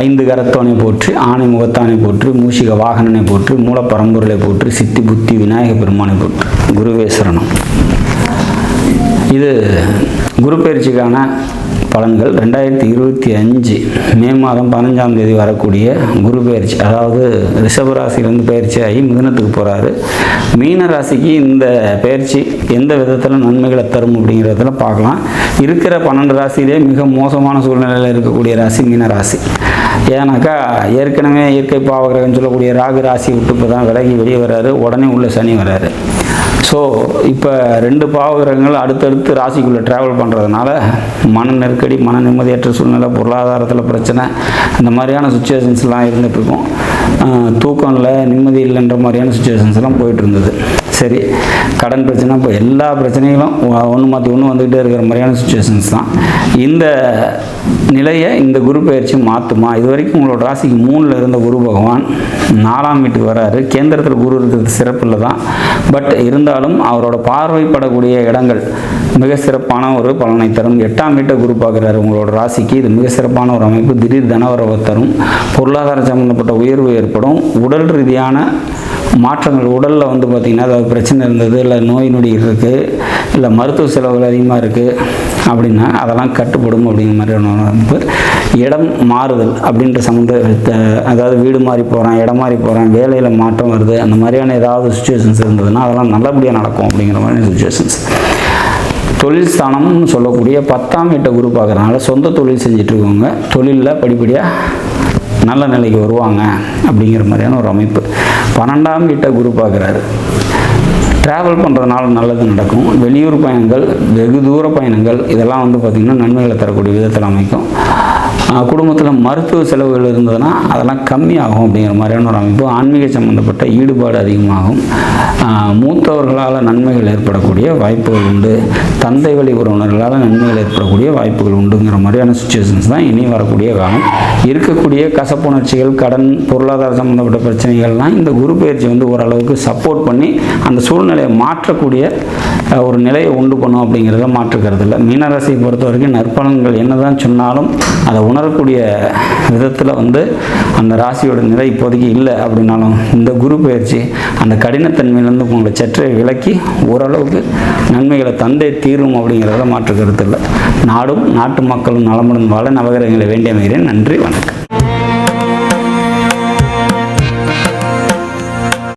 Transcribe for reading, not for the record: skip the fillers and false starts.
ஐந்து கரத்தோனை போற்றி, ஆணை முகத்தானை போற்றி, மூஷிக வாகனனை போற்றி, மூலப்பரம்பொருளை போற்றி, சித்தி புத்தி விநாயக பெருமானை போற்றி. குருவே சரணம். இது குரு பயிற்சிக்கான பலன்கள் 2025 மே மாதம் 15ஆம் தேதி வரக்கூடிய குரு பயிற்சி. அதாவது ரிஷபராசியிலேருந்து பயிற்சி ஆகி மிதுனத்துக்கு போகிறாரு. மீன ராசிக்கு இந்த பயிற்சி எந்த விதத்தில் நன்மைகளை தரும் அப்படிங்கிறதுல பார்க்கலாம். இருக்கிற 12 ராசியிலே மிக மோசமான சூழ்நிலையில் இருக்கக்கூடிய ராசி மீன ராசி. ஏன்னாக்கா ஏற்கனவே இயற்கை பாவகிரகம்னு சொல்லக்கூடிய ராகு ராசி விட்டு இப்போ தான் விலகி வெளியே வர்றாரு. உடனே உள்ள சனி வர்றாரு. ஸோ இப்போ 2 பாவகிரகங்கள் அடுத்தடுத்து ராசிக்குள்ளே ட்ராவல் பண்ணுறதுனால மன நெருக்கடி, மன நிம்மதியற்ற சூழ்நிலை, பொருளாதாரத்தில் பிரச்சனை, இந்த மாதிரியான சுச்சுவேஷன்ஸ்லாம் இருந்துகிட்ருக்கும். தூக்கம் இல்லை, நிம்மதி இல்லைன்ற மாதிரியான சுச்சுவேஷன்ஸ்லாம் போயிட்டு இருந்தது. சரி, கடன் பிரச்சனை, இப்போ எல்லா பிரச்சனைகளும் ஒன்று மாற்றி ஒன்று வந்துக்கிட்டே இருக்கிற மாதிரியான சுச்சுவேஷன்ஸ் தான். இந்த நிலையை இந்த குரு பயிற்சி மாற்றுமா? இது வரைக்கும் உங்களோட ராசிக்கு 3ல் இருந்த குரு பகவான் 4ஆம் வீட்டுக்கு வராரு. கேந்திரத்தில் குரு இருக்கிறது சிறப்பு இல்லை தான். பட் இருந்தாலும் அவரோட பார்வைப்படக்கூடிய இடங்கள் மிக சிறப்பான ஒரு பலனை தரும். 8ஆம் வீட்டை குரு பார்க்குறாரு உங்களோட ராசிக்கு. இது மிக சிறப்பான ஒரு அமைப்பு. திடீர் தனவரவை தரும். பொருளாதார சம்பந்தப்பட்ட உயர்வு ஏற்படும். உடல் ரீதியான மாற்றங்கள், உடலில் வந்து பார்த்திங்கன்னா அதாவது பிரச்சனை இருந்தது, இல்லை நோய் நொடி இருக்குது, இல்லை மருத்துவ செலவுகள் அதிகமாக இருக்குது அப்படின்னா அதெல்லாம் கட்டுப்படும் அப்படிங்கிற மாதிரியான அமைப்பு. இடம் மாறுதல் அப்படின்ற அதாவது வீடு மாறி போகிறேன், இடம் மாறி போகிறேன், வேலையில் மாற்றம் வருது, அந்த மாதிரியான ஏதாவது சுச்சுவேஷன்ஸ் இருந்ததுன்னா அதெல்லாம் நல்லபடியாக நடக்கும் அப்படிங்கிற மாதிரியான சுச்சுவேஷன்ஸ். தொழில் ஸ்தானம்னு சொல்லக்கூடிய 10ஆம் வீட்டை குரு பார்க்குறதுனால சொந்த தொழில் செஞ்சிட்ருக்கவங்க தொழிலில் படிப்படியாக நல்ல நிலைக்கு வருவாங்க அப்படிங்கிற மாதிரியான ஒரு அமைப்பு. 12ஆம் வீட்டை குரு பார்க்குறாரு. ட்ராவல் பண்ணுறதுனால நல்லது நடக்கும். வெளியூர் பயணங்கள், வெகு தூர பயணங்கள், இதெல்லாம் வந்து பார்த்திங்கன்னா நன்மைகளை தரக்கூடிய விதத்தில் அமைக்கும். குடும்பத்தில் மருத்துவ செலவுகள் இருந்ததுன்னா அதெல்லாம் கம்மியாகும் அப்படிங்கிற மாதிரியான ஒரு அமைப்பு. ஆன்மீக சம்மந்தப்பட்ட ஈடுபாடு அதிகமாகும். மூத்தவர்களால் நன்மைகள் ஏற்படக்கூடிய வாய்ப்புகள் உண்டு. தந்தை வழி உறவினர்களால் நன்மைகள் ஏற்படக்கூடிய வாய்ப்புகள் உண்டுங்கிற மாதிரியான சுச்சுவேஷன்ஸ் தான் இனி வரக்கூடிய காலம். இருக்கக்கூடிய கசப்புணர்ச்சிகள், கடன், பொருளாதார சம்மந்தப்பட்ட பிரச்சனைகள்லாம் இந்த குரு பயிற்சி வந்து ஓரளவுக்கு சப்போர்ட் பண்ணி அந்த சூழ்நிலையை மாற்றக்கூடிய ஒரு நிலையை உண்டு பண்ணும் அப்படிங்கிறத மாற்றுக்கிறது இல்லை. மீனராசியை பொறுத்த வரைக்கும் நற்பலன்கள் என்ன தான் சொன்னாலும் அதை உணரக்கூடிய விதத்தில் வந்து அந்த ராசியோட நிலை இப்போதைக்கு இல்லை அப்படின்னாலும் இந்த குரு பயிற்சி அந்த கடினத்தன்மையிலேருந்து உங்களை சற்றே விலக்கி ஓரளவுக்கு நன்மைகளை தந்தே தீரும் அப்படிங்கிறத மாற்றுக்கிறது இல்லை. நாடும் நாட்டு மக்களும் நலமுடன் வாழ நவகிரகங்களை வேண்டி அமைகிறேன். நன்றி, வணக்கம்.